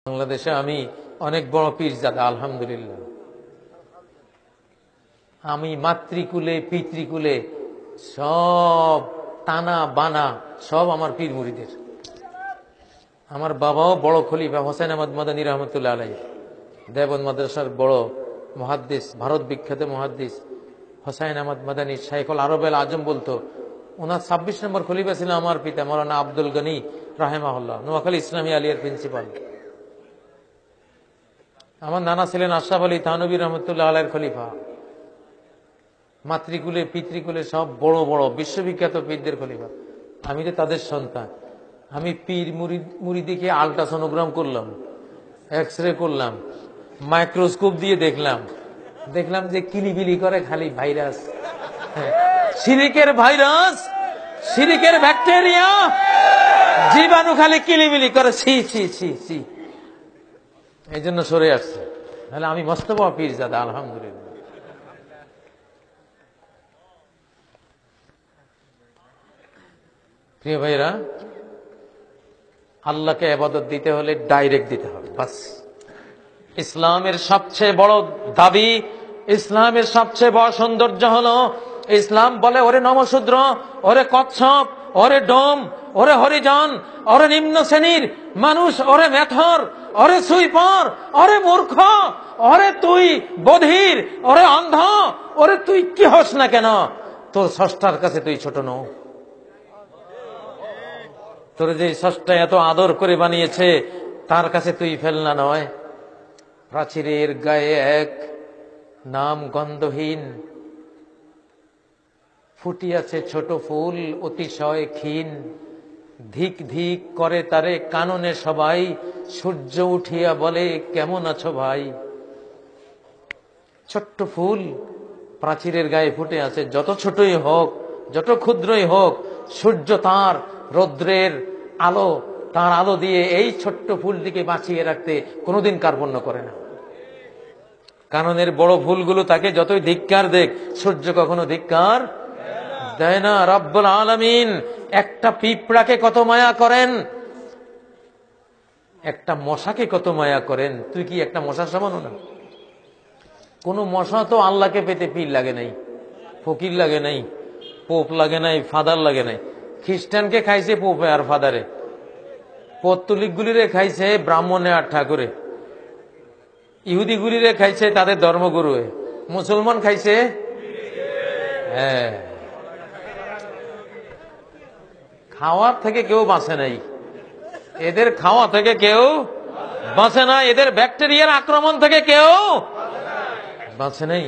বাংলাদেশে আমি অনেক বড় পীরজাদা আলহামদুলিল্লাহ। আমি মাতৃকুলে পিতৃকুলে সব টানা বানা সব আমার পীর মুরিদের। আমার বাবাও বড় খলিফা হোসেন আহমদ মাদানী রহমতুল্লাহ আলাইহি, দেওবন্দ মাদ্রাসার বড় মুহাদ্দিস, ভারত বিখ্যাত মুহাদ্দিস হোসেন আহমদ মাদানী শাইখুল আরবেল আজম বলতো, ওনার 26 নম্বর খলিফা ছিল আমার পিতা মৌলানা আব্দুল গনি রাহিমাহুল্লাহ, নোয়াখালী ইসলামী আলিয়ার প্রিন্সিপাল। আমার নানা ছিলেন আশরাফ আলী থানভী রহমতুল্লাহ আলাইহির খলিফা। মাতৃকুলে পিতৃকুলে সব বড় বড় বিশ্ববিখ্যাত পীরদের খলিফা। আমি তো তাদের সন্তান। আমি পীর মুরিদিকে আল্ট্রাসোনোগ্রাম করলাম, এক্স রে করলাম, মাইক্রোস্কোপ দিয়ে দেখলাম যে কিলিবিলি করে খালি ভাইরাস, শিরিকের ভাইরাস, শিরিকের ব্যাকটেরিয়া, জীবাণু খালি কিলিবিলি করে, ছি ছি ছি ছি। এই জন্য সরে আসছে। তাহলে আমি মস্ত বড় পীরজাদা আলহামদুলিল্লাহ। প্রিয় ভাইরা, আল্লাহকে ইবাদত দিতে হলে ডাইরেক্ট দিতে হবে, বাস। ইসলামের সবচেয়ে বড় দাবি, ইসলামের সবচেয়ে বড় সৌন্দর্য হলো, ইসলাম বলে ওরে নমশূদ্র, ওরে কচ্ছপ, ওরে ডোম, ওরে হরিজন, ওরে নিম্ন শ্রেণীর মানুষ, ওরে মেথর, ওরে সুইপর, ওরে মূর্খ, ওরে তুই বধির, ওরে অন্ধ, ওরে তুই কি হস না কেন, তোর স্রষ্টার কাছে তুই ছোট নও। তোর যে স্রষ্টা এত আদর করে বানিয়েছে তার কাছে তুই ফেলনা নয়। প্রাচীরের গায়ে এক নাম গন্ধহীন ফুটিয়াছে ছোট ফুল অতিশয় ক্ষীণ, ধিক ধিক করে তারে কাননে সবাই, সূর্য উঠিয়া বলে কেমন আছো ভাই। ছোট্ট ফুল প্রাচীরের গায়ে ফুটে আছে, যত ছোটই হোক, যত ক্ষুদ্রই হোক, সূর্য তার রৌদ্রের আলো, তার আলো দিয়ে এই ছোট্ট ফুলটিকে বাঁচিয়ে রাখতে কোনোদিন কার্পণ্য করে না। কাননের বড় ফুলগুলো তাকে যতই ধিক্কার দেখ, সূর্য কখনো ধিক্কার দেয় না। রব্বুল আলামিন একটা পিঁপড়াকে কত মায়া করেন, একটা মশাকে কত মায়া করেন। তুই কি একটা মশার সমান না? কোন মশা তো আল্লাহকে পেতে পীর লাগে নাই, ফকির লাগে নাই, পোপ লাগে নাই, ফাদার লাগে নাই। খ্রিস্টানকে খাইছে পোপে আর ফাদারে, পত্তলিক গুলিরে খাইছে ব্রাহ্মণে আর ঠাকুরে, ইহুদি গুলিরে খাইছে তাদের ধর্মগুরু, মুসলমান খাইছে খাওয়ার থেকে কেউ বাঁচে নাই, এদের খাওয়া থেকে কেউ বাঁচে না, এদের ব্যাকটেরিয়ার আক্রমণ থেকে কেউ বাঁচে নাই।